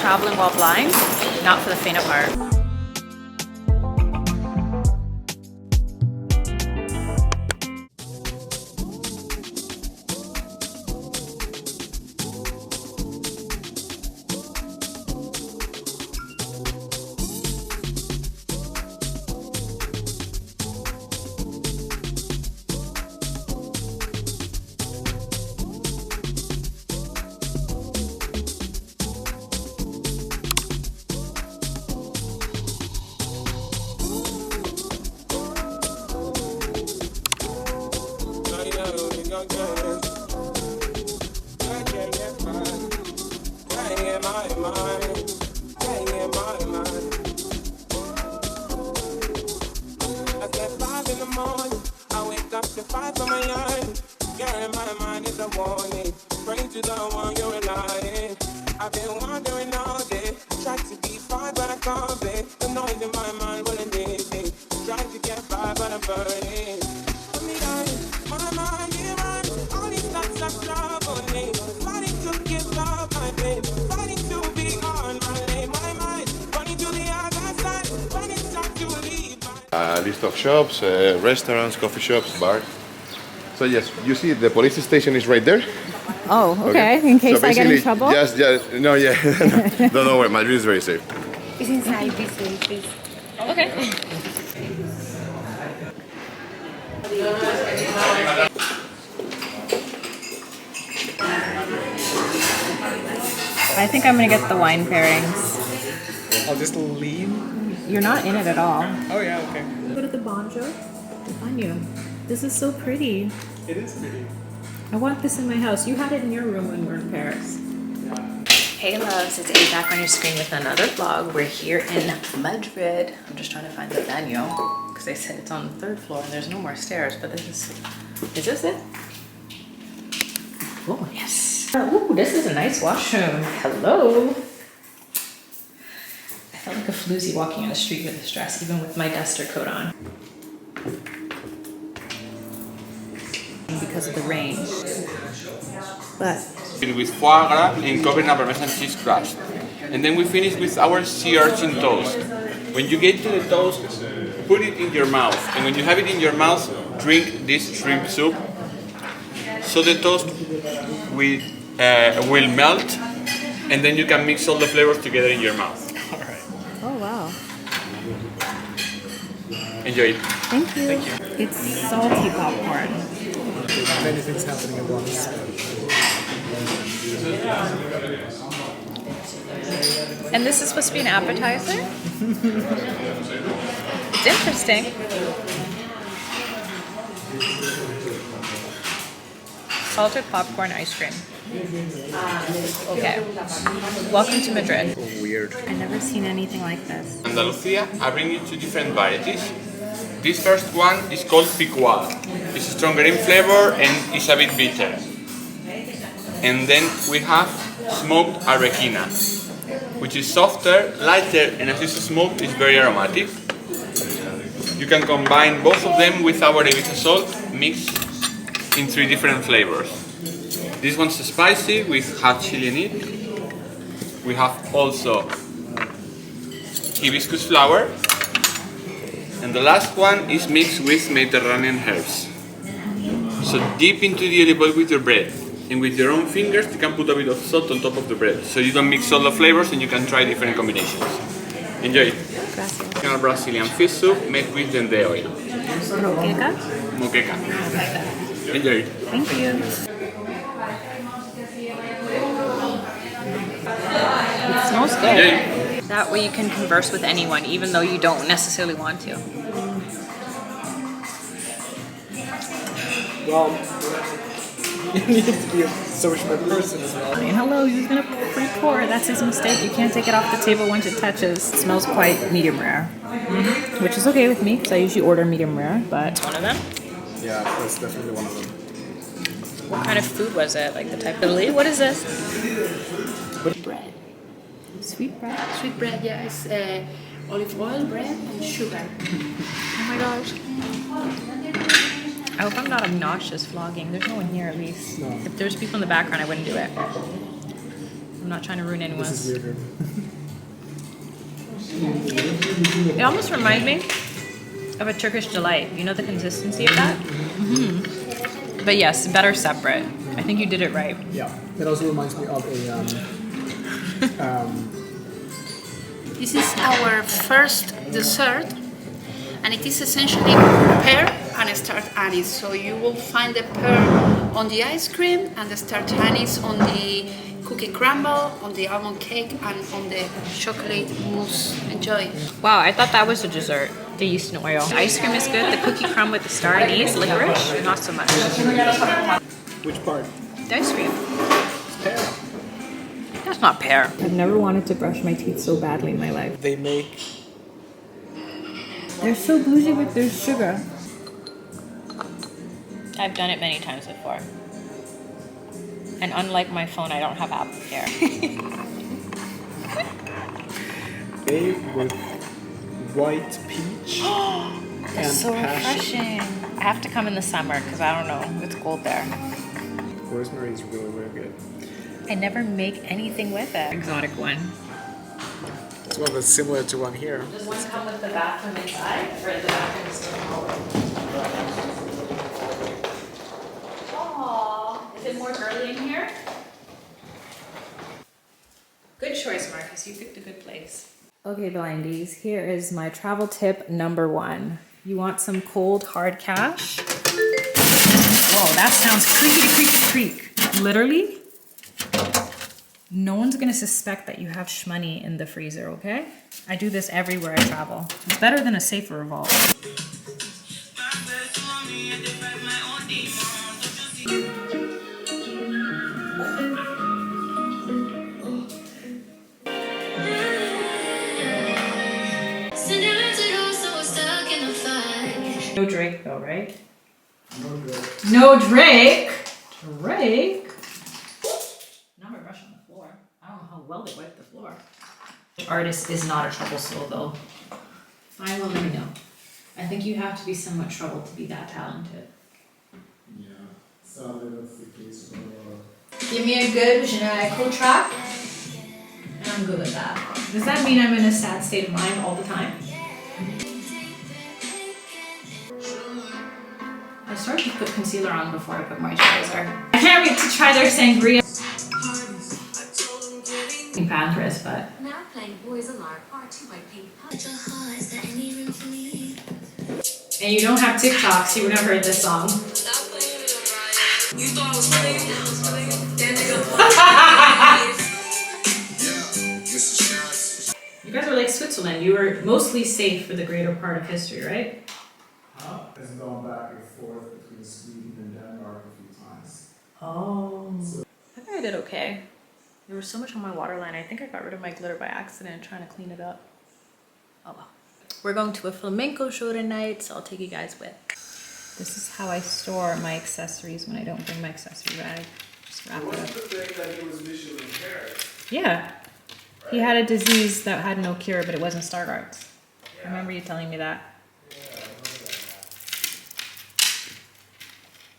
traveling while blind, not for the faint of heart. List of shops, restaurants, coffee shops, bars. So yes, you see the police station is right there. Oh, okay. In case so I get in trouble? Just, no, yeah. Don't worry, Madrid is very safe. It's inside, please. Okay. I think I'm gonna get the wine pairings. I'll just lean. You're not in it at all. Oh yeah, okay. Go to the Banjo. Banyo. This is so pretty. It is pretty. I want this in my house. You had it in your room when we were in Paris. Hey loves, it's A back on your screen with another vlog. We're here in Madrid. I'm just trying to find the baño because they said it's on the 3rd floor and there's no more stairs, but is this it? Oh, yes. Ooh, this is a nice washroom. Hello. I felt like a floozy walking on the street with this dress, even with my duster coat on. Because of the rain. But with foie gras and covered in a Parmesan cheese crust. And then we finish with our sea urchin toast. When you get to the toast, put it in your mouth. And when you have it in your mouth, drink this shrimp soup. So the toast will melt, and then you can mix all the flavors together in your mouth. oh wow. Enjoy it. Thank you. Thank you. It's salty popcorn. Many things happening at once. And this is supposed to be an appetizer? It's interesting. Salted popcorn ice cream. Okay. Welcome to Madrid. Weird. I've never seen anything like this. Andalusia, I bring you 2 different varieties. This first one is called picual. It's stronger in flavor and it's a bit bitter. And then we have smoked arequina, which is softer, lighter, and as it's smoked, it's very aromatic. You can combine both of them with our Ibiza salt mixed in 3 different flavors. This one's spicy with hot chili in it. We have also hibiscus flower. And the last one is mixed with Mediterranean herbs. So dip into the olive oil with your bread. And with your own fingers, you can put a bit of salt on top of the bread. So you can mix all the flavors and you can try different combinations. Enjoy it. Gracias. Brazilian fish soup made with dende oil. Moqueca? Moqueca. Enjoy it. Thank you. It smells good. Enjoy it. That way you can converse with anyone, even though you don't necessarily want to. Well, you need to be a social person as well. Hello, he's gonna pre-pour. That's his mistake. You can't take it off the table once it touches. It smells quite medium rare, which is okay with me because I usually order medium rare. But it's one of them. Yeah, that's definitely one of them. What kind of food was it? Like the type of Italy? What is this? Bread. Sweet bread. Sweet bread, yeah. It's olive oil, bread, and sugar. Oh my gosh. I hope I'm not obnoxious vlogging. There's no one here at least. No. If there's people in the background, I wouldn't do it. I'm not trying to ruin anyone's. This is weirder. It almost reminds me of a Turkish delight. You know the consistency of that? But yes, better separate. I think you did it right. Yeah. It also reminds me of a This is our first dessert, and it is essentially pear and start anise. So you will find the pear on the ice cream and the start anise on the cookie crumble, on the almond cake, and on the chocolate mousse. Enjoy. Wow, I thought that was a dessert. The yeast and oil. The ice cream is good. The cookie crumb with the star anise, licorice, not so much. which part? The ice cream. Pear. That's not pear. I've never wanted to brush my teeth so badly in my life. They make. They're so bougie with their sugar. I've done it many times before. And unlike my phone, I don't have Apple Care. Made with white peach. That's and so passion. refreshing. I have to come in the summer because I don't know. It's cold there. Rosemary is really, really good. I never make anything with it. Exotic one. It's one that's similar to one here. Does one come with the bathroom inside, or the bathroom is still Aww. Is it more girly in here? Good choice, Marcus. You picked a good place. Okay, blindies. Here is my travel tip number 1. You want some cold hard cash? Whoa, that sounds creaky, creak. Literally, no one's gonna suspect that you have shmoney in the freezer, okay? I do this everywhere I travel. It's better than a safer vault. No Drake though, right? No Drake? Drake? Now my brush on the floor. I don't know how well they wiped the floor. Artist is not a trouble soul though. Fine, well, let me know. I think you have to be somewhat troubled to be that talented. Yeah, sadly that's the case for Give me a good generical track, and I'm good with that. Does that mean I'm in a sad state of mind all the time? I started to put concealer on before I put moisturizer. I can't wait to try their sangria. Pancreas, but. Now playing Boys Alarm Part 2 by Pink Punch. And you don't have TikTok, so you would have heard this song. You thought I was funny? You guys are like Switzerland. You were mostly safe for the greater part of history, right? Has gone back and forth between Sweden and Denmark a few times. Oh. I think I did okay. There was so much on my waterline. I think I got rid of my glitter by accident trying to clean it up. Oh well. We're going to a flamenco show tonight, so I'll take you guys with. This is how I store my accessories when I don't bring my accessory bag. Just wrap it up. The thing that he was visually impaired. Yeah. He had a disease that had no cure, but it wasn't Stargardt's. I remember you telling me that.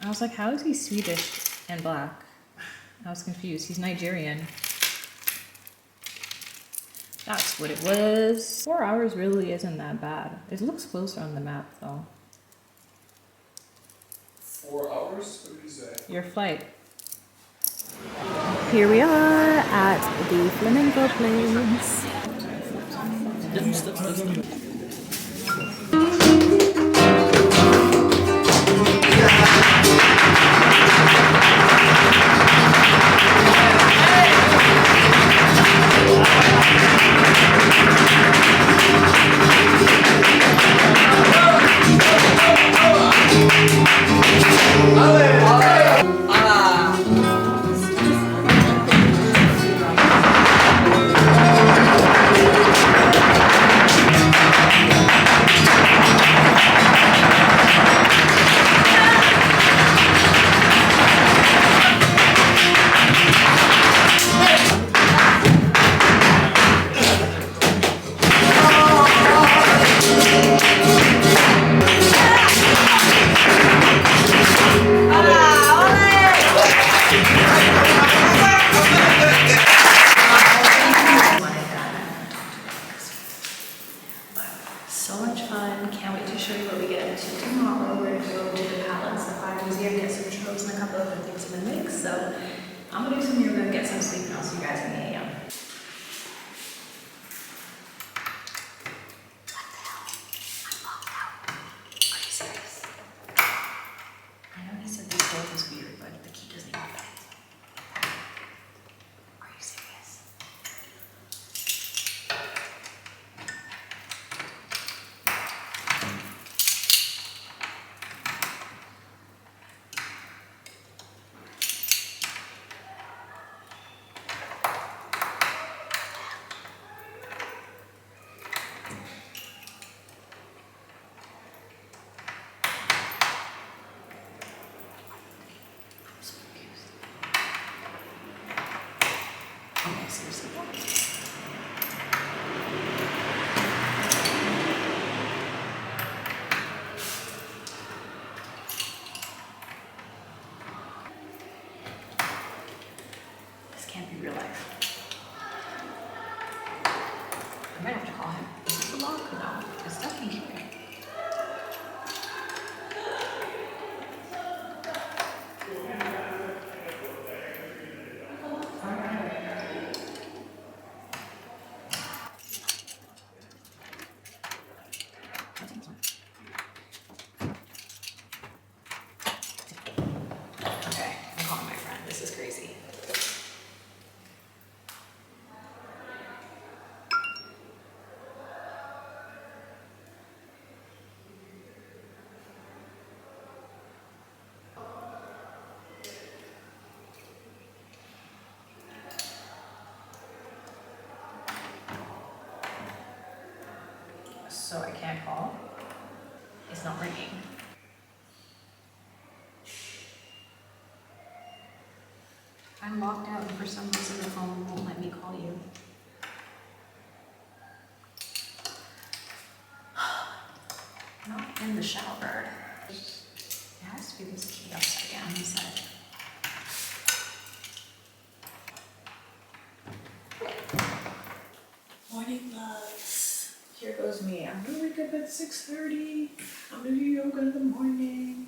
I was like, how is he Swedish and black? I was confused. He's Nigerian. That's what it was. 4 hours really isn't that bad. It looks closer on the map though. 4 hours? What did you say? Your flight. Here we are at the flamenco place. fun. Can't wait to show you what we get into tomorrow. We're gonna go to the Palace, the Fire Museum, get some churros and a couple other things in the mix. So I'm gonna do some yoga, get some sleep, and I'll see you guys in the AM. Okay, seriously. This can't be real life. I might have to call him. Is this a lock? No, it's definitely here. Okay, I'm calling my friend. This is crazy. So I can't call. It's not ringing. I'm locked out and for some reason the phone won't let me call you. Not in the shower. It has to be this key upside down inside. Morning loves. Here goes me. I'm gonna wake up at 6:30. I'm gonna do yoga in the morning.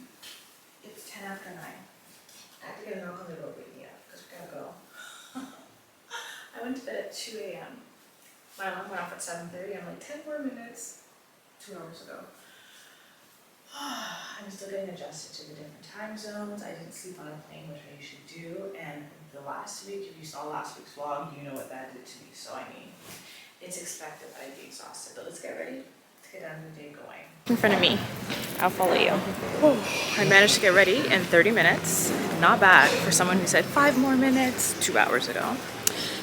It's 10 after 9. I have to get a knock on the door to wake me up because we gotta go. I went to bed at 2 a.m. My alarm went off at 7:30. I'm like 10 more minutes. 2 hours ago. I'm still getting adjusted to the different time zones. I didn't sleep on a plane, which I usually do. And the last week, if you saw last week's vlog, you know what that did to me. So I mean, it's expected that I'd be exhausted. But let's get ready to get down to the day going. In front of me. I'll follow you. I managed to get ready in 30 minutes. Not bad for someone who said 5 more minutes 2 hours ago.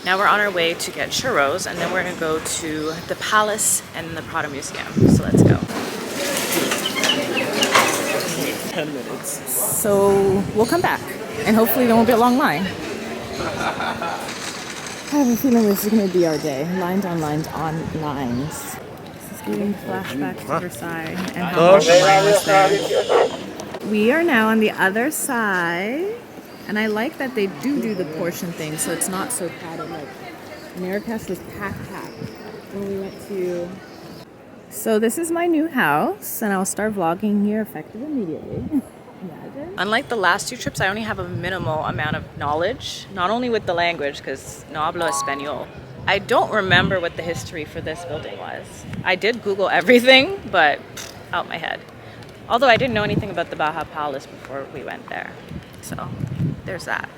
Now we're on our way to get churros, and then we're gonna go to the Palace and the Prado Museum. So let's go. 10 minutes. So we'll come back, and hopefully there won't be a long line. I have a feeling this is gonna be our day. Lines on lines on lines. This is giving flashbacks to Versailles and how much the line was there. We are now on the other side. And I like that they do the portion thing, so it's not so crowded. Like, Marrakesh was packed when we went to... So this is my new house, and I'll start vlogging here effective immediately. Imagine. Unlike the last 2 trips, I only have a minimal amount of knowledge, not only with the language, because no hablo español. I don't remember what the history for this building was. I did Google everything, but out my head. Although I didn't know anything about the Baja Palace before we went there. So there's that.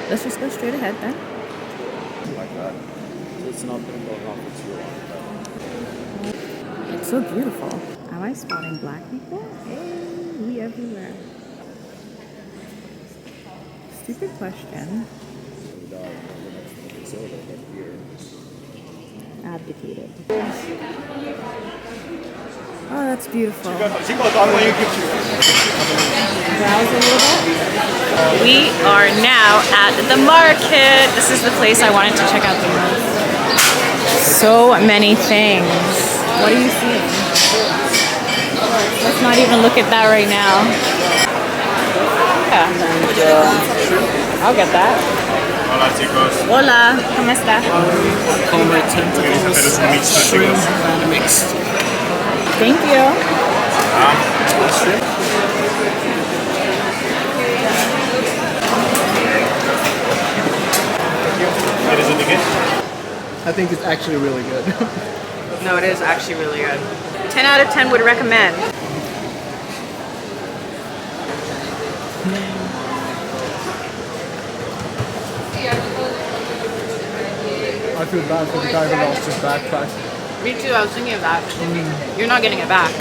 Let's just go straight ahead then. Like that. It's not going to go wrong with you. It's so beautiful. Am I spotting black people? Hey, we everywhere. Stupid question. Abdicated. Oh, that's beautiful. Browse a little bit. We are now at the market. This is the place I wanted to check out the most. So many things. What are you seeing? Let's not even look at that right now. Yeah. I'll get that. Hola chicos. Hola, ¿cómo está? Comber tentacles, shrimp, and mixed. Thank you. I think it's actually really good. No, it is actually really good. 10 out of 10 would recommend. I feel bad for the guy who lost his backpack. Me too, I was thinking of that. You're not getting it back.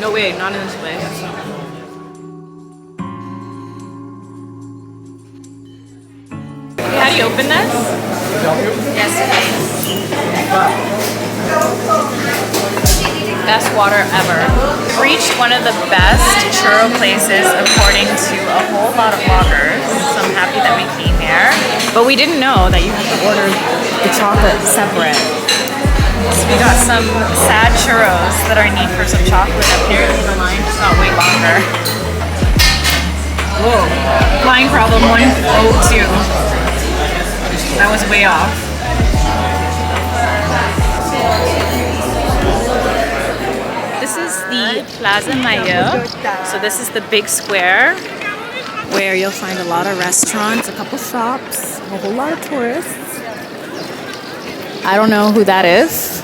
No way, not in this place. How do you open this? Yes, please. Best water ever. Reached one of the best churro places according to a whole lot of vloggers. So I'm happy that we came here. But we didn't know that you have to order the chocolate separate. So we got some sad churros that are in need for some chocolate. Apparently the line just got way longer. Whoa. Line problem 102. That was way off. This is the Plaza Mayor. So this is the big square where you'll find a lot of restaurants, a couple shops, a whole lot of tourists. I don't know who that is.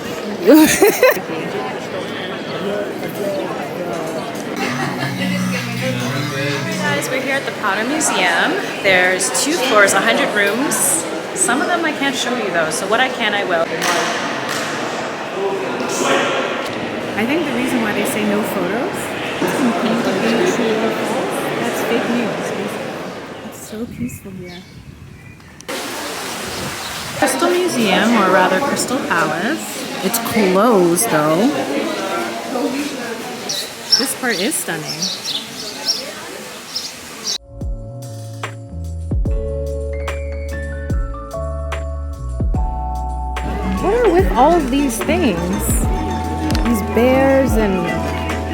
Guys, we're here at the Powder Museum. There's 2 floors, 100 rooms. Some of them I can't show you though, so what I can I will. I think the reason why they say no photos is that's fake news. It's so peaceful here. Crystal Museum, or rather Crystal Palace. It's closed though. This part is stunning. What are with all of these things? These bears and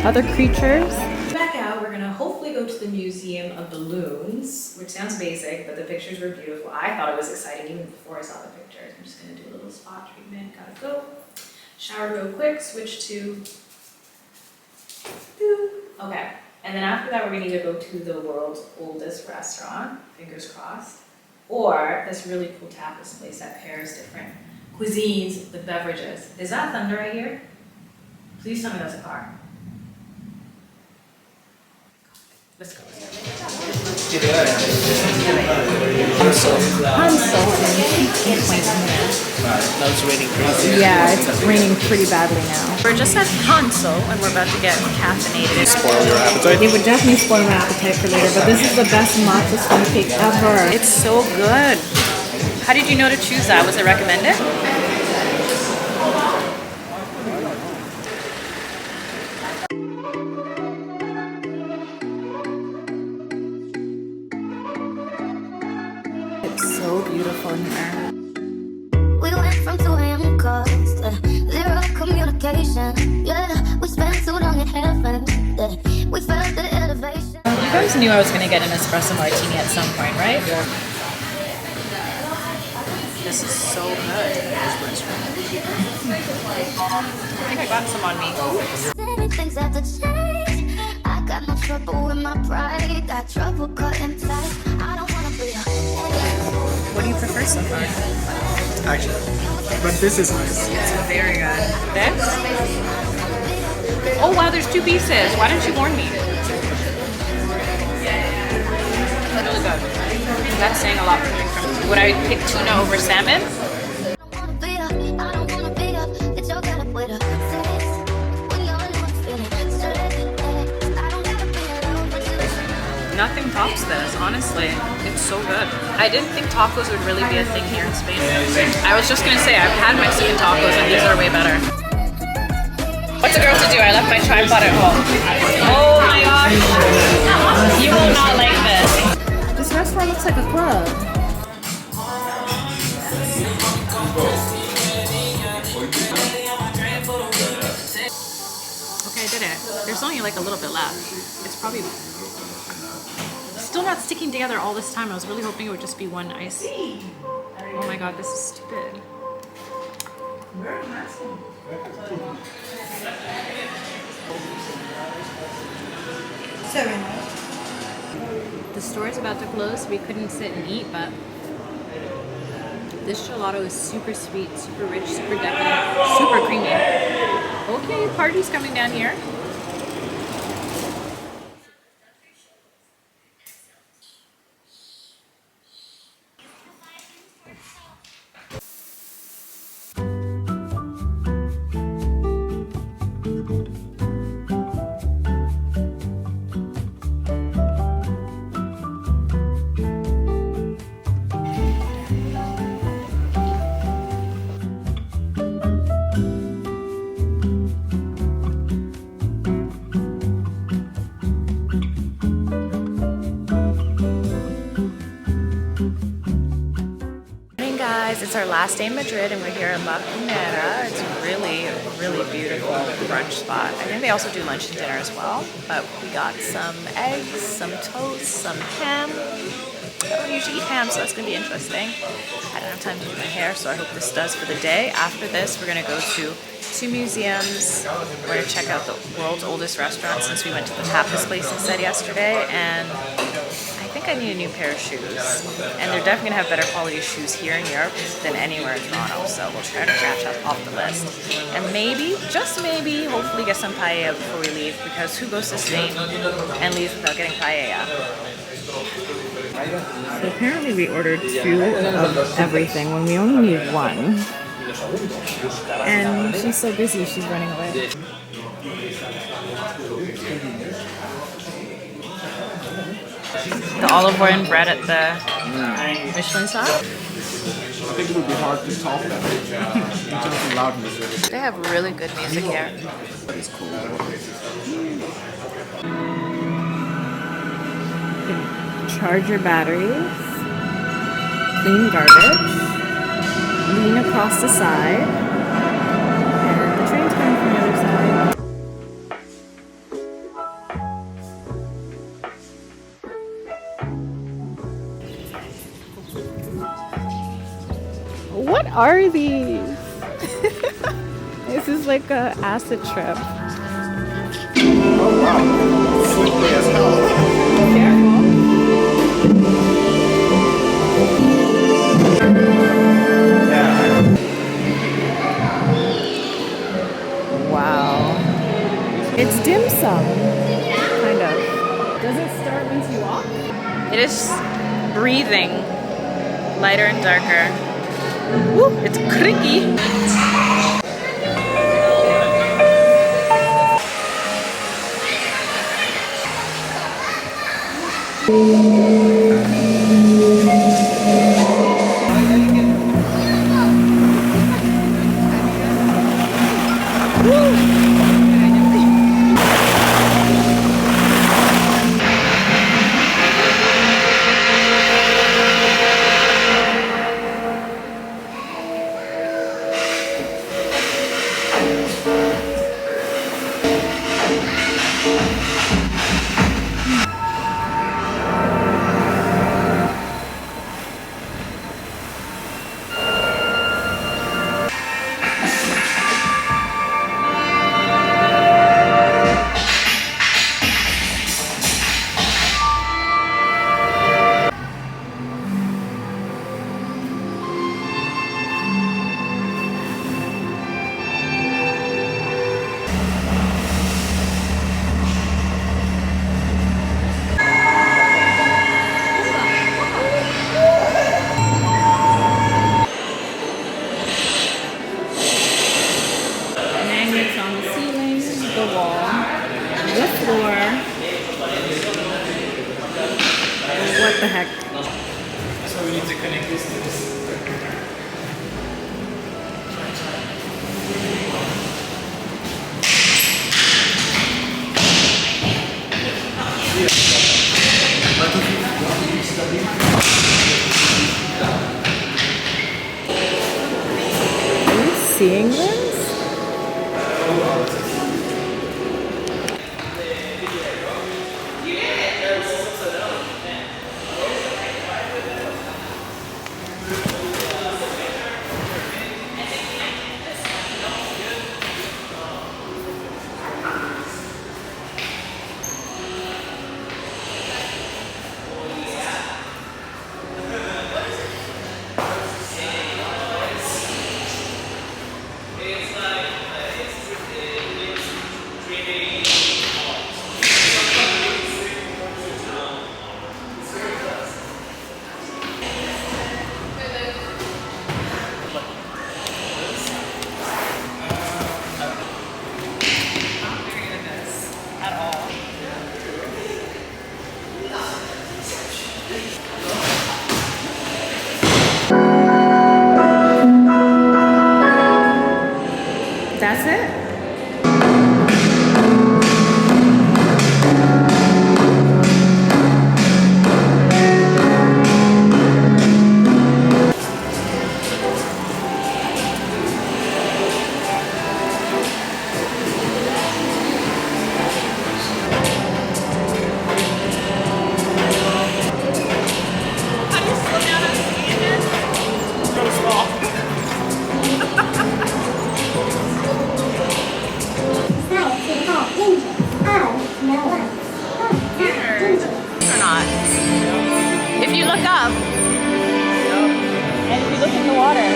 other creatures? Back out, we're gonna hopefully go to the Museum of Balloons, which sounds basic, but the pictures were beautiful. I thought it was exciting even before I saw the pictures. I'm just gonna do a little spot treatment, gotta go. Shower real quick, switch to... Okay, and then after that we're gonna either go to the world's oldest restaurant, fingers crossed, or this really cool tapas place that pairs different cuisines with beverages. Is that thunder right here? Please tell me that's a car. Let's go. Now it's raining crazy. Yeah, it's raining pretty badly now. We're just at Hanso and we're about to get caffeinated. Spoil your appetite? It would definitely spoil my appetite for later, but this is the best matcha spoon cake ever. It's so good. How did you know to choose that? Was it recommended? It's so beautiful in here. We went from 2 a.m. calls to 0 communication. Yeah, we spent too long in heaven. Yeah, we felt the elevation. You guys knew I was going to get an espresso martini at some point, right? This is so good. I think I got some on me. Many things have to change. I got no trouble with my pride. Got trouble cutting tight. I don't want to be a... What do you prefer so far? Actually. But this is nice. It's very good. This? Oh wow, there's 2 pieces. Why didn't you warn me? Really good. That's saying a lot for me. Would I pick tuna over salmon? Nothing tops this, honestly. It's so good. I didn't think tacos would really be a thing here in Spain. I was just gonna say, I've had Mexican tacos and these are way better. What's a girl to do? I left my tripod at home. Oh my gosh. You will not like this. This restaurant looks like a club. Okay, I did it. There's only like a little bit left. It's probably still not sticking together all this time. I was really hoping it would just be one ice. Oh my god, this is stupid. The store is about to close, so we couldn't sit and eat, but this gelato is super sweet, super rich, super decadent, super creamy. Okay, party's coming down here. It's our last day in Madrid and we're here at La Culinary. It's a really, really beautiful brunch spot. I think they also do lunch and dinner as well. But we got some eggs, some toast, some ham. I don't usually eat ham, so that's going to be interesting. I don't have time to do my hair, so I hope this does for the day. After this, we're going to go to 2 museums. We're going to check out the world's oldest restaurant since we went to the tapas place instead yesterday. And I think I need a new pair of shoes, and they're definitely gonna have better quality shoes here in Europe than anywhere in Toronto, so we'll try to catch up off the list. And maybe, just maybe, hopefully get some paella before we leave, because who goes to Spain and leaves without getting paella? So apparently we ordered 2 of everything when we only need 1. And she's so busy, she's running away. The olive oil and bread at the Michelin stop. I think it would be hard to top that in terms of loudness. They have really good music here. That is cool. You can charge your batteries, clean garbage, lean across the side, and the train's coming from the other side. What are these? This is like a acid trip. Oh wow. Slippery as hell. Wow. It's dim sum. Kind of. Does it start once you walk? It is breathing. Lighter and darker. Woo, it's creaky. What the heck? So we need to connect this to this. Are you seeing this? That's it? Or not? If you look up, and if you look in the water.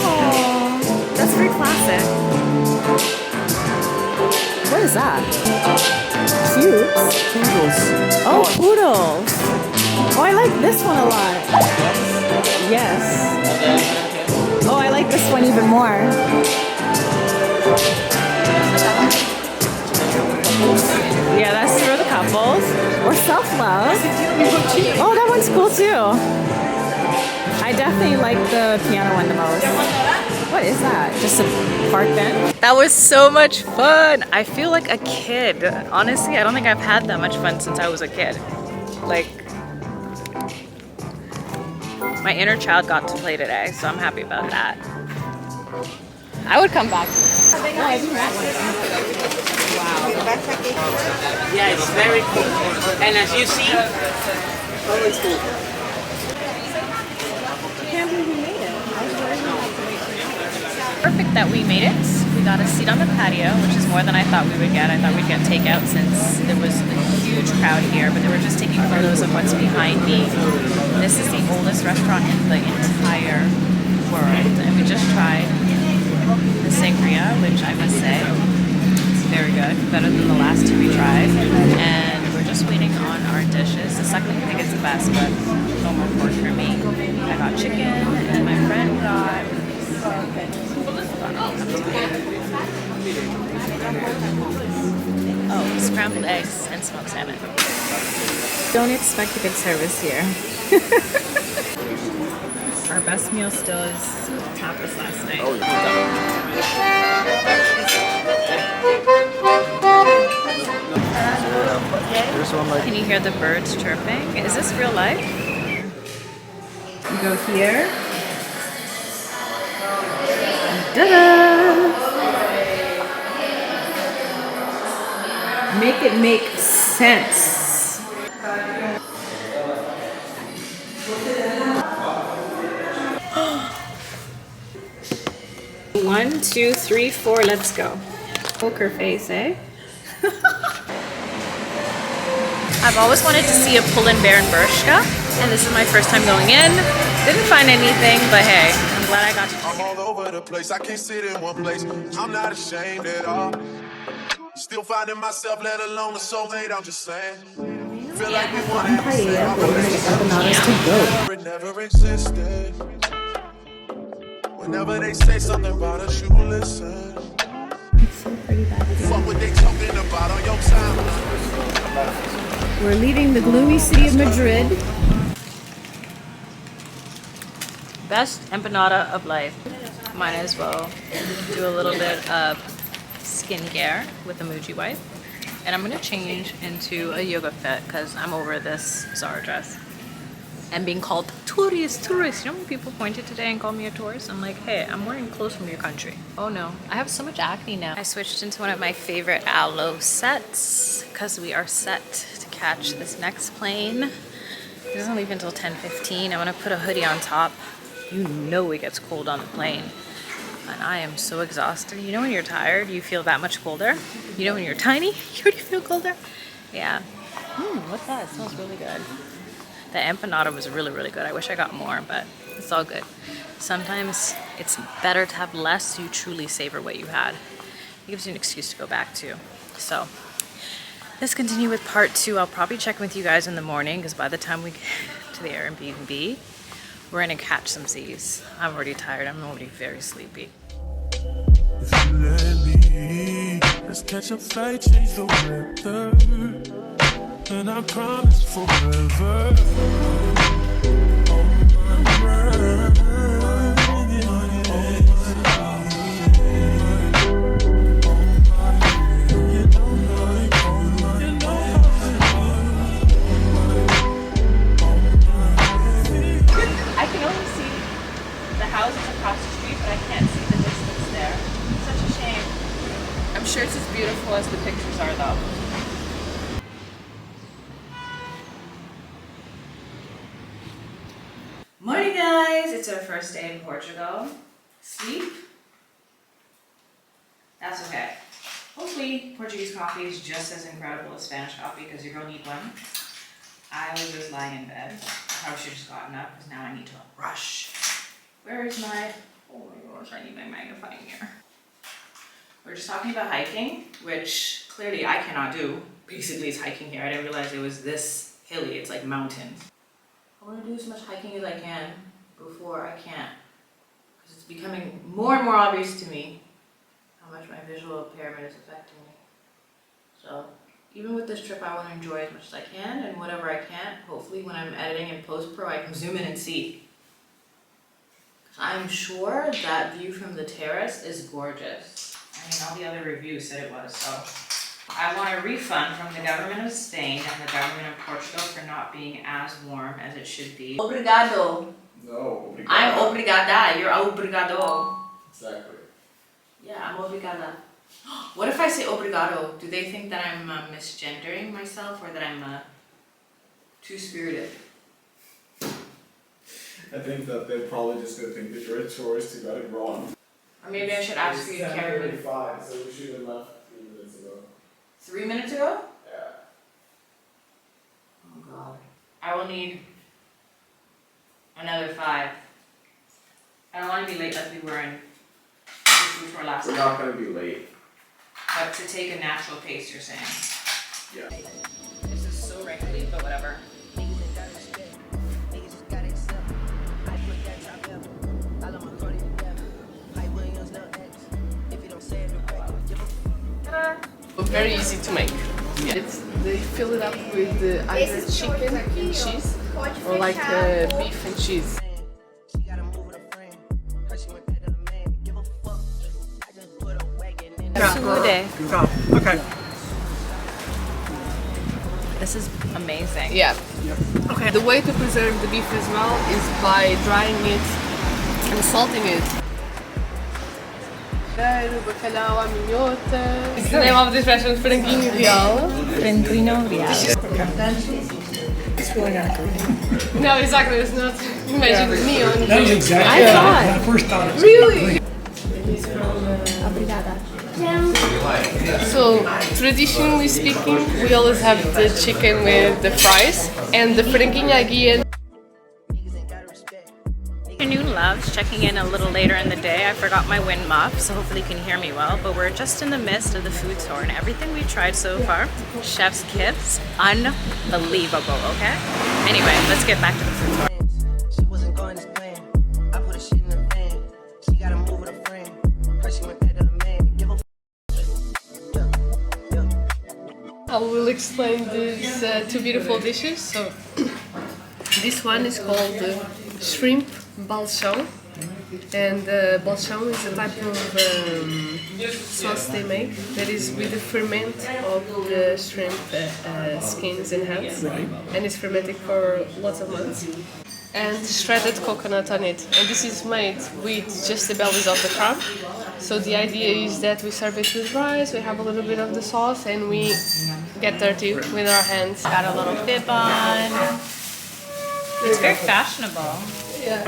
Oh, that's very classic. What is that? Cubes? Poodles. Oh, poodles. Oh, I like this one a lot. Yes. Oh, I like this one even more. Yeah, that's for the couples. Or self-love. Oh, that one's cool too. I definitely like the piano one the most. What is that? Just a park bench? That was so much fun. I feel like a kid. Honestly, I don't think I've had that much fun since I was a kid. Like, my inner child got to play today, so I'm happy about that. I would come back. Yeah, it's very cool. And as you see, always cool. Perfect that we made it. We got a seat on the patio, which is more than I thought we would get. I thought we'd get takeout since there was a huge crowd here, but they were just taking photos of what's behind me. This is the oldest restaurant in the entire world, and we just tried the sangria, which I must say is very good, better than the last two we tried. And we're just waiting on our dishes. The second thing is the best, but no more pork for me. I got chicken, and my friend got scrambled eggs and smoked salmon. Don't expect a good service here. Our best meal still is tapas last night. Can you hear the birds chirping? Is this real life? You go here. Ta-da! Make it make sense. One, two, three, four, let's go. Poker face, eh? I've always wanted to see a pull-in bear in Bershka, and this is my first time going in. Didn't find anything, but hey, I'm glad I got to. I'm all over the place, I can't sit in one place. I'm not ashamed at all. Still finding myself, let alone a soulmate, I'm just saying. Feel like we want it never existed. Whenever they say something about us, you listen. It's so pretty back here. What would they talking about on your time? We're leaving the gloomy city of Madrid. Best empanada of life. Might as well do a little bit of skincare with a Muji wipe. And I'm gonna change into a yoga fit because I'm over this Zara dress. And being called tourist. You know when people pointed today and called me a tourist? I'm like, hey, I'm wearing clothes from your country. Oh no, I have so much acne now. I switched into one of my favorite aloe sets because we are set to catch this next plane. It doesn't leave until 10:15. I'm gonna put a hoodie on top. You know it gets cold on the plane. And I am so exhausted. You know when you're tired, you feel that much colder? You know when you're tiny, you already feel colder? Yeah. What's that? It smells really good. The empanada was really, really good. I wish I got more, but it's all good. Sometimes it's better to have less so you truly savor what you had. It gives you an excuse to go back to. So let's continue with part 2. I'll probably check with you guys in the morning because by the time we get to the Airbnb, we're gonna catch some Z's. I'm already tired. I'm already very sleepy. If you let me, let's catch a flight, change the weather, and I promise forever. I can only see the houses across the street, but I can't see the distance there. Such a shame. I'm sure it's as beautiful as the pictures are, though. Morning, guys! It's our first day in Portugal. Sleep? That's okay. Hopefully, Portuguese coffee is just as incredible as Spanish coffee because your girl need one. I was just lying in bed. I probably should have just gotten up because now I need to rush. Where is my... Oh my gosh, I need my magnifying mirror. We're just talking about hiking, which clearly I cannot do. Basically, it's hiking here. I didn't realize it was this hilly. It's like mountains. I want to do as much hiking as I can before I can't. Because it's becoming more and more obvious to me how much my visual impairment is affecting me. So even with this trip, I want to enjoy as much as I can, and whatever I can't, hopefully when I'm editing in post-pro, I can zoom in and see. Because I'm sure that view from the terrace is gorgeous. I mean, all the other reviews said it was, so. I want a refund from the government of Spain and the government of Portugal for not being as warm as it should be. Obrigado. No, obrigado. I'm obrigada, you're obrigado. Exactly. Yeah, I'm obrigada. What if I say obrigado? Do they think that I'm misgendering myself or that I'm two-spirited? I think that they're probably just gonna think that you're a tourist who got it wrong. Or maybe I should ask for you to carry me. 7:35, so we should have left 3 minutes ago. 3 minutes ago? Yeah. Oh god. I will need another 5. I don't want to be late like we were in the food tour last We're time. not gonna be late. But to take a natural pace, you're saying? Yeah. This is so wrinkly, but whatever. Very easy to make. Yeah. They fill it up with either chicken and cheese or like beef and cheese. Okay. This is amazing. Yeah. Okay. The way to preserve the beef as well is by drying it and salting it. Bacalhau, minhota. It's the name of this restaurant, Franquinho Real. Franquinho Real. It's feeling accurate. No, exactly. It's not. Imagine the neon. That is exactly I thought. when I first thought it was Really? Obrigada. So, traditionally speaking, we always have the chicken with the fries and the franquinha again. Afternoon, loves. Checking in a little later in the day. I forgot my wind muff, so hopefully you can hear me well. But we're just in the midst of the food tour, and everything we've tried so far, chef's kiss, unbelievable. Okay. Anyway, let's get back to the food tour. She wasn't going as planned. I put her shit in the van. She gotta move with a friend. Her she went back to the man. Give a I will explain these 2 beautiful dishes. So, this one is called shrimp balchão, and balchão is a type of sauce they make that is with the ferment of the shrimp skins and heads, and it's fermented for lots of months. And shredded coconut on it, and this is made with just the bellies of the crab. So the idea is that we serve it with rice, we have a little bit of the sauce, and we get dirty with our hands. Got a little bib on. It's very fashionable. Yeah.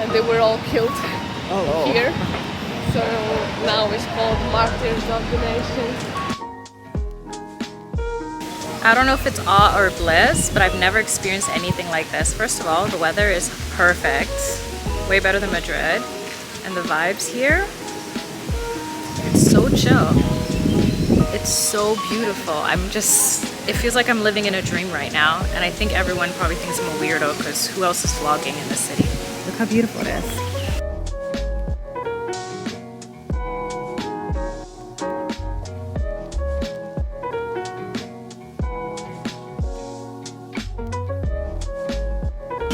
And they were all killed here. So now it's called Martyrs of the Nation. I don't know if it's awe or bliss, but I've never experienced anything like this. First of all, the weather is perfect, way better than Madrid, and the vibes here, it's so chill. It's so beautiful. It feels like I'm living in a dream right now, and I think everyone probably thinks I'm a weirdo because who else is vlogging in this city? Look how beautiful it is.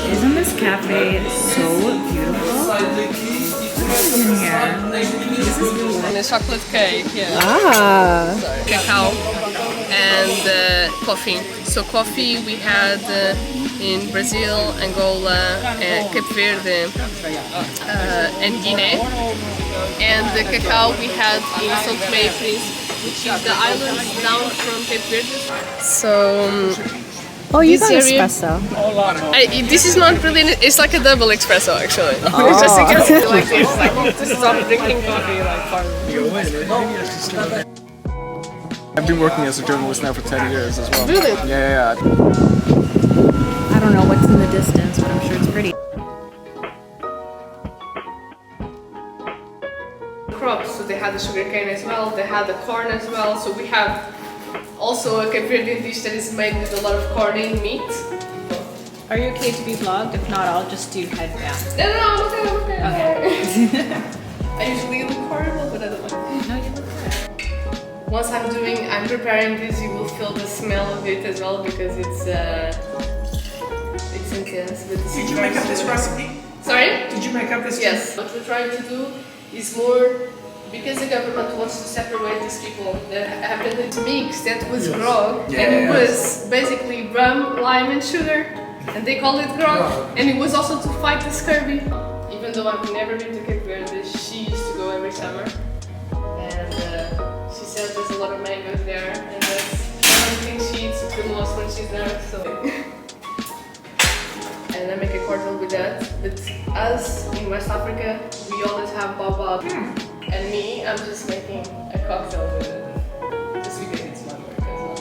Isn't this cafe so beautiful? What's in here? This is really And a chocolate cake, yeah. Ah. Cacao and coffee. So coffee we had in Brazil, Angola, Cape Verde, and Guinea. And the cacao we had in São Tomé e Príncipe, which is the islands down from Cape Verde. So. Oh, you got area, espresso. This is not really, it's like a double espresso actually. Oh. It's just like this, like to stop drinking coffee like part. I've been working as a journalist now for 10 years as well. Really? Yeah. I don't know what's in the distance, but I'm sure it's pretty. Crops, so they had the sugarcane as well, they had the corn as well, so we have also a Cape Verdean dish that is made with a lot of corn and meat. Are you okay to be vlogged? If not, I'll just do head down. No, I'm okay. I usually look horrible, but I don't like it. No, you look good. Once I'm preparing this, you will feel the smell of it as well because it's intense. But Did you make up this recipe? Sorry? Did you make up this? Yes. What we're trying to do is more, because the government wants to separate these people that happened to mix that was grog, and it was basically rum, lime and sugar, and they called it grog, and it was also to fight the scurvy. Even though I've never been to Cape Verde, she used to go every summer, and she says there's a lot of mangoes there, and that's one of the things she eats the most when she's there, so. And I make a cordial with that, but us in West Africa, we always have baobab. And me, I'm just making a cocktail with it. Just because it's my work as well.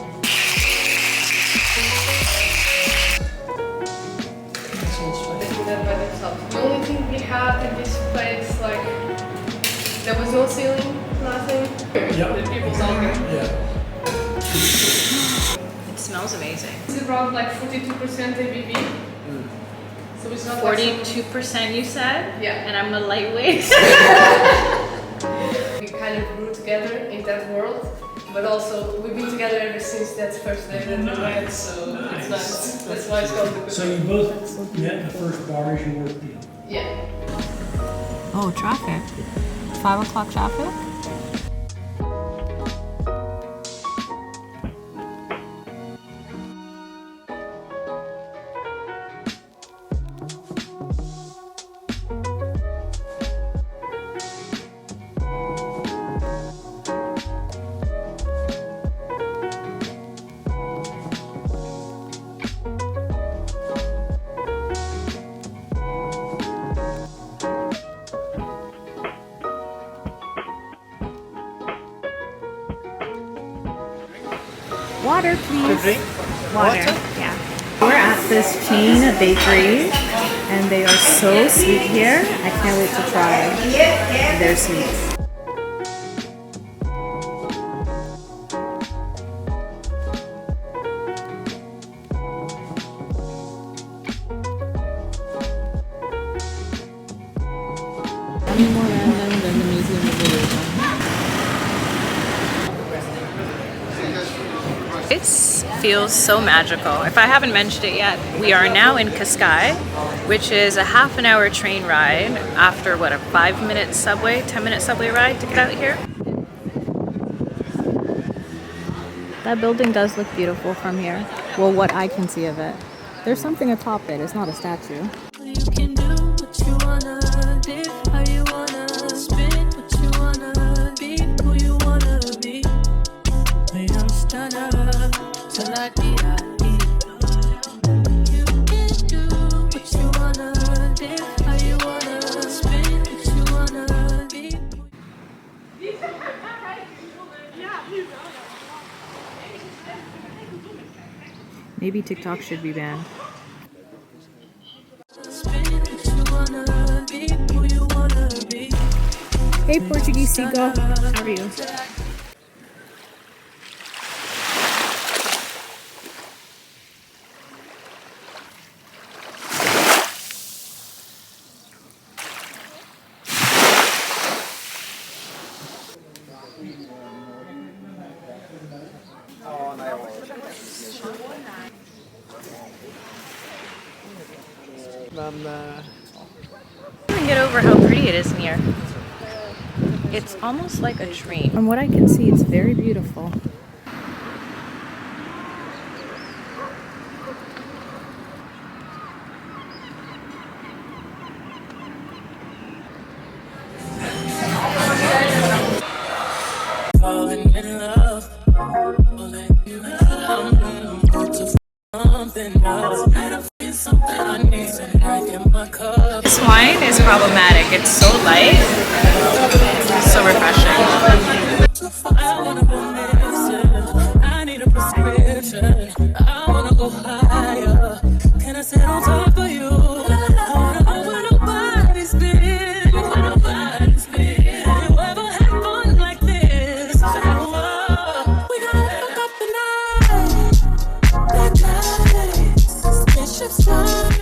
They do that by themselves. The only thing we had in this place, like, there was no ceiling, nothing. The people's talking. It smells amazing. It's around like 42% ABV. So it's not 42% you said? Yeah. And I'm a lightweight. We kind of grew together in that world, but also we've been together ever since that first day that we met, so it's nice. That's why it's called the. So you both met in the first bars you worked in? Yeah. Oh, traffic. 5 o'clock traffic? Water, please. Drink? Water. Yeah. We're at this chain bakery, and they are so sweet here. I can't wait to try their sweets. Any more random than the Museum of Religion. It feels so magical. If I haven't mentioned it yet, we are now in Cascais, which is a half an hour train ride after what, a 5-minute subway, 10-minute subway ride to get out here. That building does look beautiful from here. Well, what I can see of it. There's something atop it, it's not a statue. You can do what you wanna, live how you wanna, spin what you wanna, be who you wanna be. We don't stand up till I die. You can do what you wanna, live how you wanna, spin what you wanna be. Maybe TikTok should be banned. Hey Portuguese seagull, how are you? I can't get over how pretty it is in here. It's almost like a dream. From what I can see, it's very beautiful. Falling in love. This wine is problematic. It's so light, so refreshing. I need a prescription. I wanna go higher. Can I sit on top of you? I wanna go where nobody's been. Where nobody's been. Have you ever had fun like this? Oh, we gotta fuck up the night. Black lights, spaceships flying.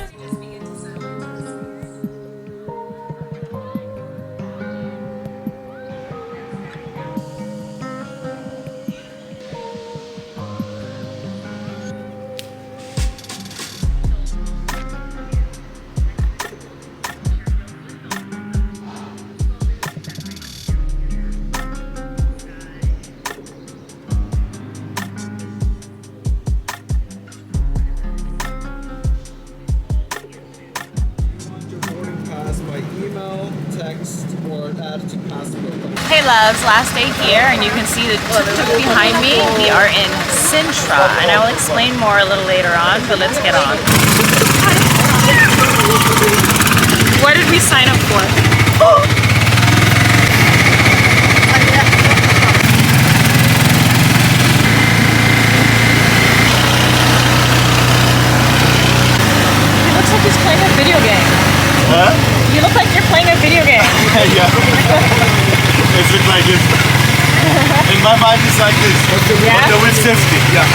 Hey loves, last day here, and you can see the tuk-tuk behind me. We are in Sintra, and I will explain more a little later on, but let's get on. What did we sign up for? He looks like he's playing a video game. Huh? You look like you're playing a video game. Yeah. It looks like this. In my mind, it's like this. Yeah? But with safety, yeah.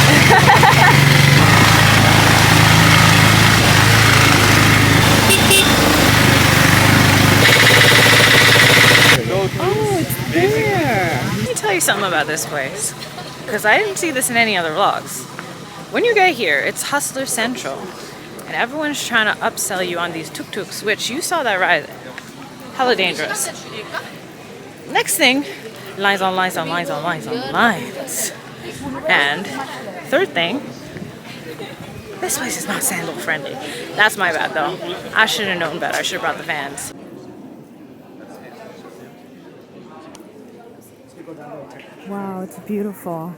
Oh, it's there. Let me tell you something about this place, because I didn't see this in any other vlogs. When you get here, it's Hustler Central, and everyone's trying to upsell you on these tuk-tuks, which you saw that ride. Hella dangerous. Next thing, lines on lines on lines on lines on lines. And third thing, this place is not sandal friendly. That's my bad though. I should have known better. I should have brought the fans. Wow, it's beautiful.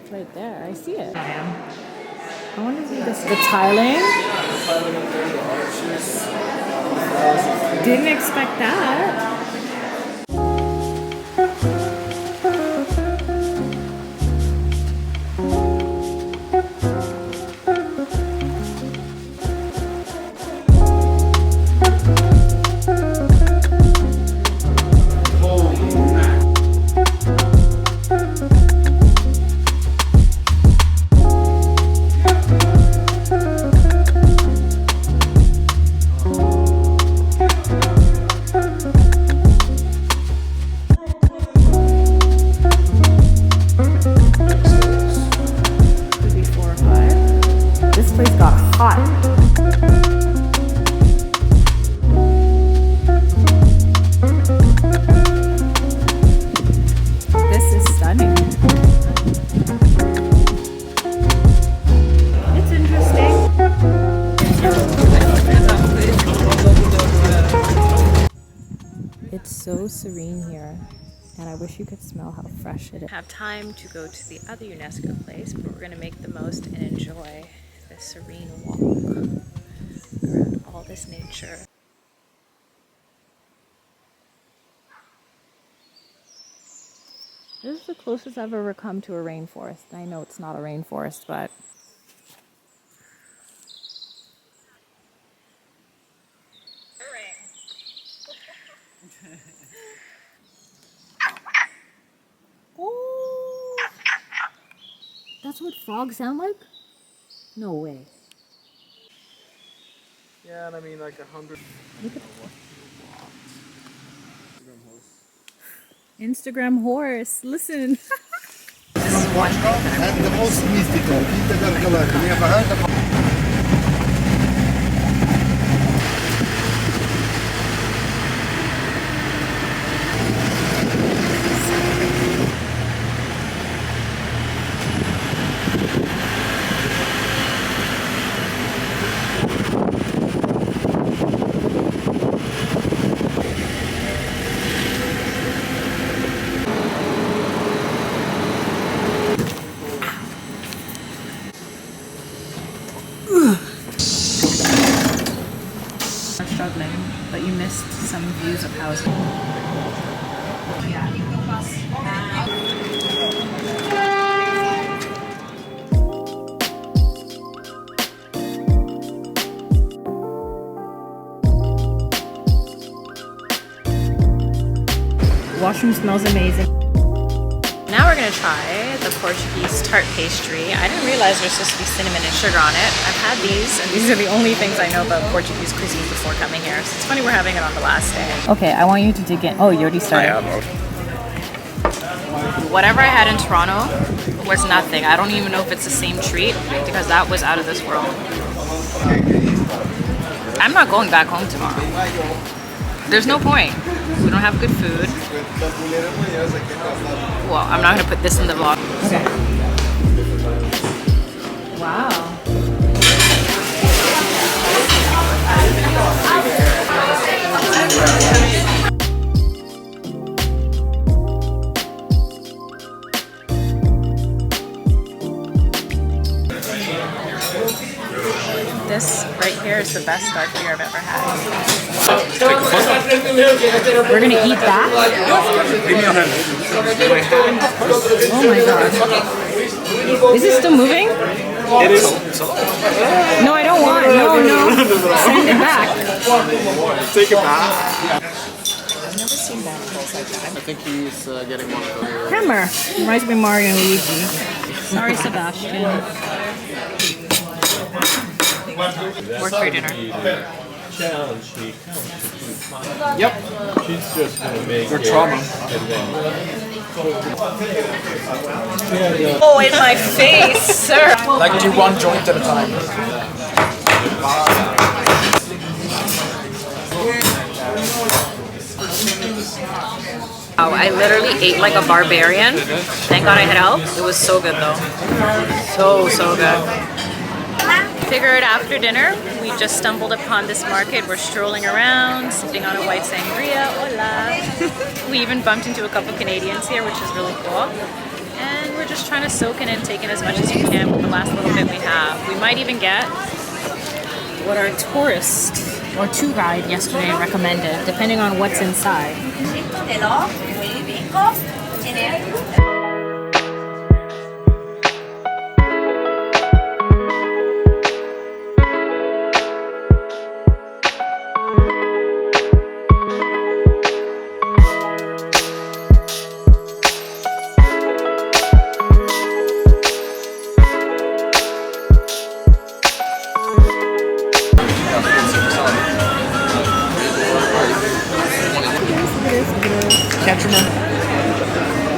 Right there, I see it. I wonder if this is the tiling. Didn't expect that. So serene here, and I wish you could smell how fresh it is. I have time to go to the other UNESCO place, but we're going to make the most and enjoy this serene walk around all this nature. This is the closest I've ever come to a rainforest. I know it's not a rainforest, but... Oh, that's what frogs sound like? No way. Yeah, and I mean like 100. Look at Instagram horse. Listen. This is one thing that And the most mystical. You ever heard of struggling, but you missed some views of housing. Washroom smells amazing. Now we're gonna try the Portuguese tart pastry. I didn't realize there's supposed to be cinnamon and sugar on it. I've had these, and these are the only things I know about Portuguese cuisine before coming here. So it's funny we're having it on the last day. Okay, I want you to dig in. Oh, you already started. Whatever I had in Toronto was nothing. I don't even know if it's the same treat because that was out of this world. I'm not going back home tomorrow. There's no point. We don't have good food. Well, I'm not gonna put this in the vlog. Okay. Wow. This right here is the best dark beer I've ever had. We're gonna eat that? Oh my god. Is it still moving? It is. No, I don't want. No. Send it back. Take it back. I've never seen basketballs like that. I think he's getting one of those. Hammer. Reminds me of Mario and Luigi. Sorry, Sebastian. Work for your dinner. Yep. She's just gonna make Your trauma. Oh, in my face, sir. Like do one joint at a time. Wow, I literally ate like a barbarian. Thank God I had help. It was so good though. So good. Figured after dinner, we just stumbled upon this market. We're strolling around, sipping on a white sangria. Hola! We even bumped into a couple Canadians here, which is really cool. And we're just trying to soak in and take in as much as we can with the last little bit we have. We might even get what our tourist or tour guide yesterday recommended, depending on what's inside.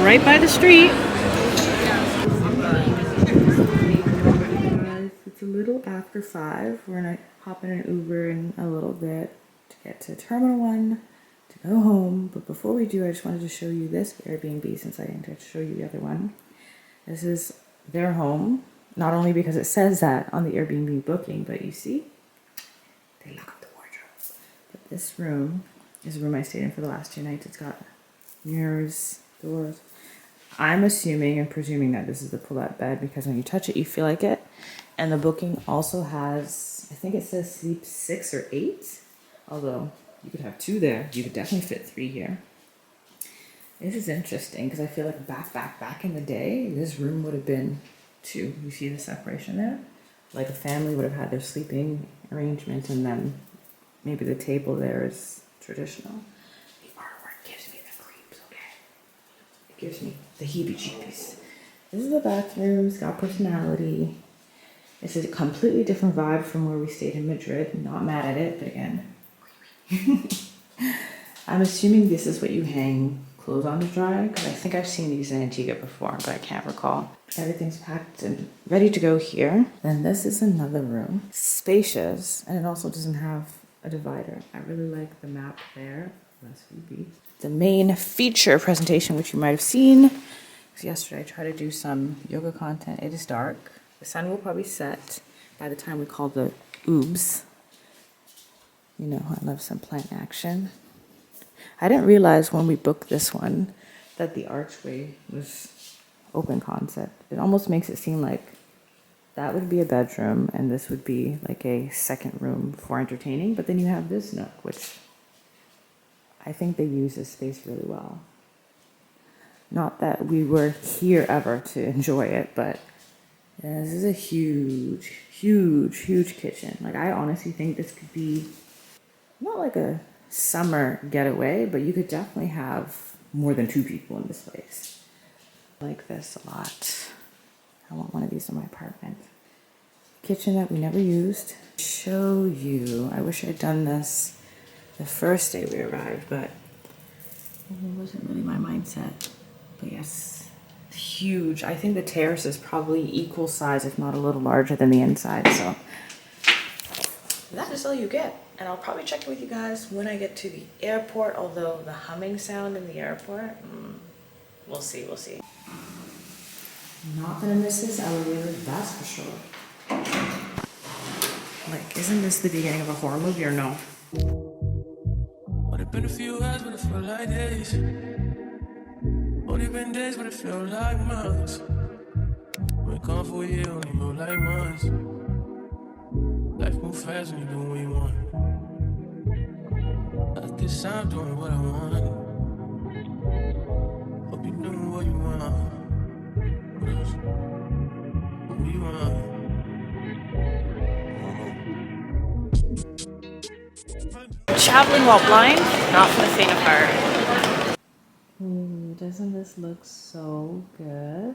Right by the street. It's a little after 5. We're gonna hop in an Uber in a little bit to get to Terminal 1 to go home. But before we do, I just wanted to show you this Airbnb since I didn't get to show you the other one. This is their home, not only because it says that on the Airbnb booking, but you see, they lock up the wardrobe. But this room is a room I stayed in for the last 2 nights. It's got mirrors, doors. I'm assuming and presuming that this is the pull-out bed because when you touch it, you feel like it. And the booking also has, I think it says sleep 6 or 8. Although you could have 2 there. You could definitely fit 3 here. This is interesting because I feel like back in the day, this room would have been two. You see the separation there? Like a family would have had their sleeping arrangement, and then maybe the table there is traditional. The artwork gives me the creeps, okay? It gives me the heebie-jeebies. This is the bathroom. It's got personality. It's a completely different vibe from where we stayed in Madrid. Not mad at it, but again. I'm assuming this is what you hang clothes on to dry, because I think I've seen these in Antigua before, but I can't recall. Everything's packed and ready to go here. Then this is another room. Spacious, and it also doesn't have a divider. I really like the map there. That's creepy. The main feature presentation, which you might have seen, because yesterday I tried to do some yoga content. It is dark. The sun will probably set by the time we call the oobs. You know, I love some plant action. I didn't realize when we booked this one that the archway was open concept. It almost makes it seem like that would be a bedroom and this would be like a second room for entertaining. But then you have this nook, which I think they use this space really well. Not that we were here ever to enjoy it, but yeah, this is a huge, huge, huge kitchen. Like, I honestly think this could be not like a summer getaway, but you could definitely have more than 2 people in this place. I like this a lot. I want one of these in my apartment. Kitchen that we never used. Show you. I wish I'd done this the first day we arrived, but it wasn't really my mindset. But yes, huge. I think the terrace is probably equal size, if not a little larger than the inside. So that is all you get. And I'll probably check in with you guys when I get to the airport, although the humming sound in the airport, we'll see, we'll see. Not gonna miss this elevator, that's for sure. Like, isn't this the beginning of a horror movie or no? Only been a few hours, but it felt like days. Only been days, but it felt like months. We're gone for a year, only feel like months. Life moves fast when you do what you want. At this time, doing what I want. Hope you doing what you want. What else? What you want? Traveling while blind, not for the faint of heart. Ooh, doesn't this look so good?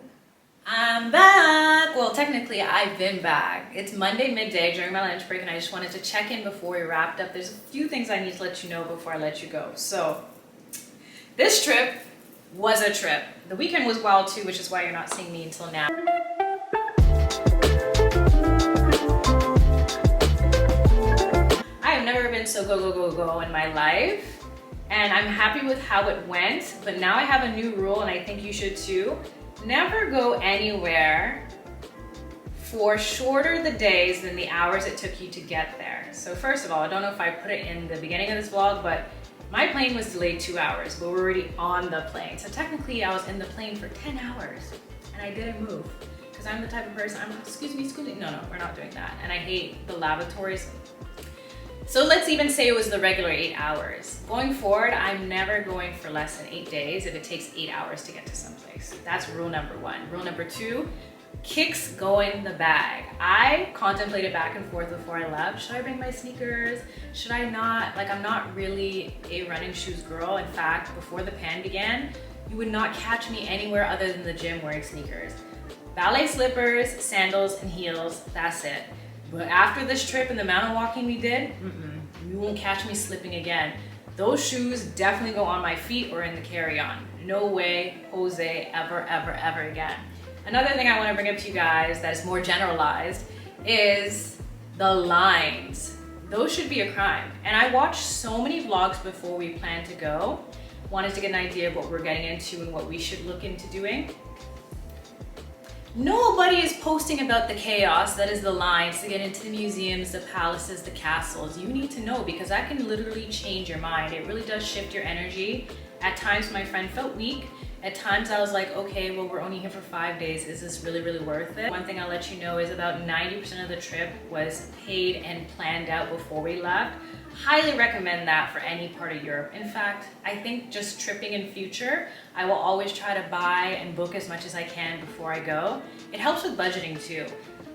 I'm back! Well, technically, I've been back. It's Monday midday during my lunch break, and I just wanted to check in before we wrapped up. There's a few things I need to let you know before I let you go. So, this trip was a trip. The weekend was wild too, which is why you're not seeing me until now. I have never been so go in my life, and I'm happy with how it went, but now I have a new rule, and I think you should too. Never go anywhere for shorter the days than the hours it took you to get there. So first of all, I don't know if I put it in the beginning of this vlog, but my plane was delayed 2 hours, but we're already on the plane. So technically I was in the plane for 10 hours and I didn't move because I'm the type of person, I'm like, excuse me, no, we're not doing that. And I hate the lavatories. So let's even say it was the regular 8 hours. Going forward, I'm never going for less than 8 days if it takes 8 hours to get to someplace. That's rule number 1. Rule number 2, kicks go in the bag. I contemplated back and forth before I left. Should I bring my sneakers? Should I not? Like, I'm not really a running shoes girl. In fact, before the pan began, you would not catch me anywhere other than the gym wearing sneakers. Ballet slippers, sandals, and heels, that's it. But after this trip and the amount of walking we did, you won't catch me slipping again. Those shoes definitely go on my feet or in the carry-on. No way, Jose, ever again. Another thing I want to bring up to you guys that is more generalized is the lines. Those should be a crime. And I watched so many vlogs before we planned to go. Wanted to get an idea of what we're getting into and what we should look into doing. Nobody is posting about the chaos that is the lines to get into the museums, the palaces, the castles. You need to know because that can literally change your mind. It really does shift your energy. At times my friend felt weak. At times I was like, okay, well, we're only here for 5 days. Is this really worth it? One thing I'll let you know is about 90% of the trip was paid and planned out before we left. highly recommend that for any part of Europe. In fact, I think just tripping in future, I will always try to buy and book as much as I can before I go. It helps with budgeting too.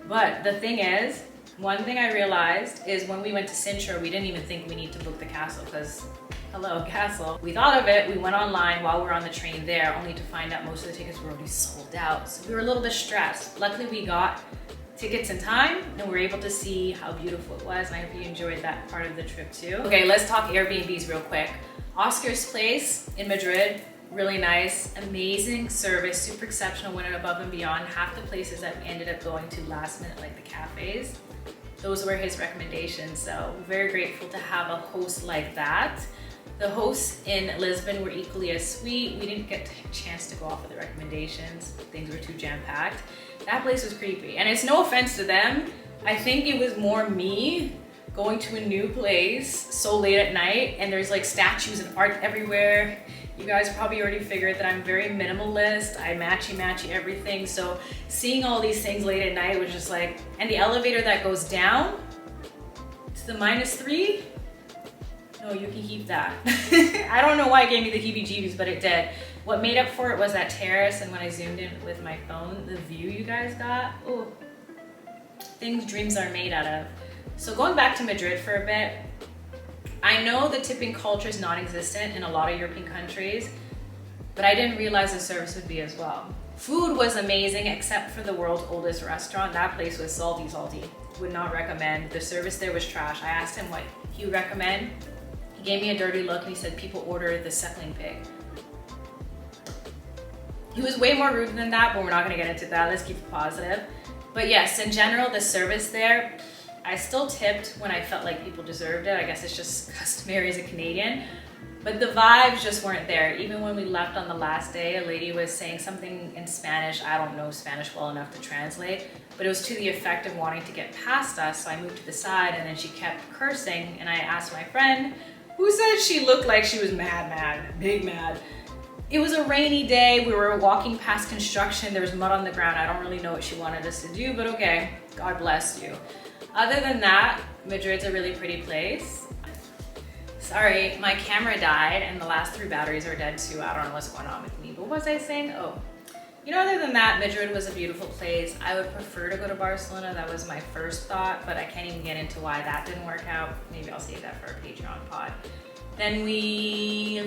But the thing is, one thing I realized is when we went to Sintra, we didn't even think we need to book the castle because, hello, castle. We thought of it, we went online while we were on the train there, only to find out most of the tickets were already sold out. So we were a little bit stressed. Luckily, we got tickets in time and we were able to see how beautiful it was, and I hope you enjoyed that part of the trip too. Okay, let's talk Airbnbs real quick. Oscar's place in Madrid, really nice, amazing service, super exceptional, went above and beyond. Half the places that we ended up going to last minute, like the cafes, those were his recommendations. So very grateful to have a host like that. The hosts in Lisbon were equally as sweet. We didn't get a chance to go off of the recommendations. Things were too jam-packed. That place was creepy. And it's no offense to them. I think it was more me going to a new place so late at night and there's like statues and art everywhere. You guys probably already figured that I'm very minimalist. I matchy everything. So seeing all these things late at night was just like, and the elevator that goes down to the -3, no, you can keep that. I don't know why it gave me the heebie-jeebies, but it did. What made up for it was that terrace, and when I zoomed in with my phone, the view you guys got, oh, things dreams are made out of. So going back to Madrid for a bit, I know the tipping culture is non-existent in a lot of European countries, but I didn't realize the service would be as well. Food was amazing, except for the world's oldest restaurant. That place was salty. Would not recommend. The service there was trash. I asked him what he would recommend. He gave me a dirty look and he said people order the suckling pig. He was way more rude than that, but we're not gonna get into that. Let's keep it positive. But yes, in general, the service there, I still tipped when I felt like people deserved it. I guess it's just customary as a Canadian. But the vibes just weren't there. Even when we left on the last day, a lady was saying something in Spanish. I don't know Spanish well enough to translate, but it was to the effect of wanting to get past us. So I moved to the side and then she kept cursing. And I asked my friend, who said she looked like she was mad, big mad. It was a rainy day. We were walking past construction. There was mud on the ground. I don't really know what she wanted us to do, but okay, God bless you. Other than that, Madrid's a really pretty place. Sorry, my camera died and the last 3 batteries are dead too. I don't know what's going on with me, but what was I saying? Oh, you know, other than that, Madrid was a beautiful place. I would prefer to go to Barcelona. That was my first thought, but I can't even get into why that didn't work out. Maybe I'll save that for a Patreon pod. Then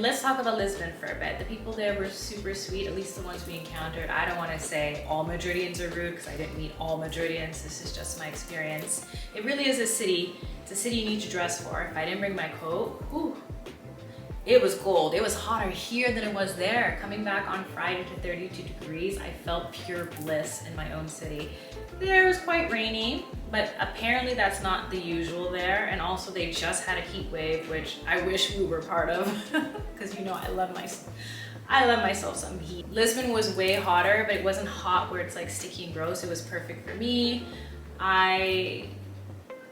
let's talk about Lisbon for a bit. The people there were super sweet, at least the ones we encountered. I don't want to say all Madridians are rude because I didn't meet all Madridians. This is just my experience. It really is a city. It's a city you need to dress for. If I didn't bring my coat, whew, it was cold. It was hotter here than it was there. Coming back on Friday to 32 degrees, I felt pure bliss in my own city. There was quite rainy, but apparently that's not the usual there. And also they just had a heat wave, which I wish we were part of because you know I love myself some heat. Lisbon was way hotter, but it wasn't hot where it's like sticky and gross. It was perfect for me.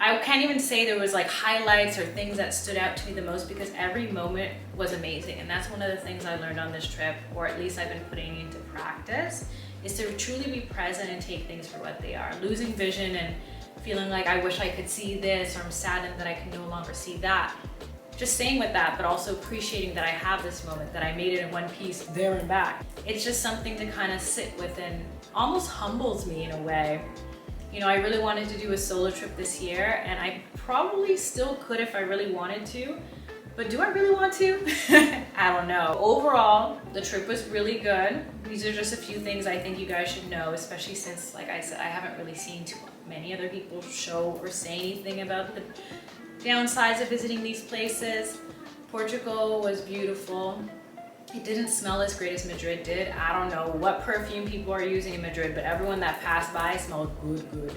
I can't even say there was like highlights or things that stood out to me the most because every moment was amazing. And that's one of the things I learned on this trip, or at least I've been putting into practice, is to truly be present and take things for what they are. Losing vision and feeling like I wish I could see this, or I'm saddened that I can no longer see that. Just staying with that, but also appreciating that I have this moment, that I made it in one piece there and back. It's just something to kind of sit with and almost humbles me in a way. You know, I really wanted to do a solo trip this year, and I probably still could if I really wanted to, but do I really want to? I don't know. Overall, the trip was really good. These are just a few things I think you guys should know, especially since, like I said, I haven't really seen too many other people show or say anything about the downsides of visiting these places. Portugal was beautiful. It didn't smell as great as Madrid did. I don't know what perfume people are using in Madrid, but everyone that passed by smelled good.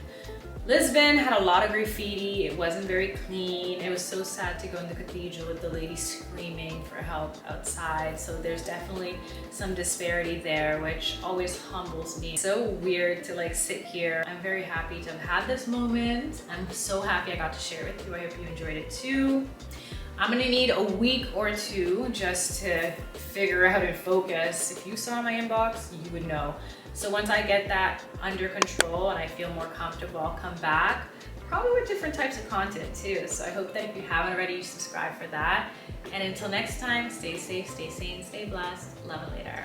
Lisbon had a lot of graffiti. It wasn't very clean. It was so sad to go in the cathedral with the lady screaming for help outside. So there's definitely some disparity there, which always humbles me. So weird to like sit here. I'm very happy to have had this moment. I'm so happy I got to share it with you. I hope you enjoyed it too. I'm gonna need a week or two just to figure out and focus. If you saw my inbox, you would know. So once I get that under control and I feel more comfortable, I'll come back, probably with different types of content too. So I hope that if you haven't already, you subscribe for that. And until next time, stay safe, stay sane, stay blessed. Love you later.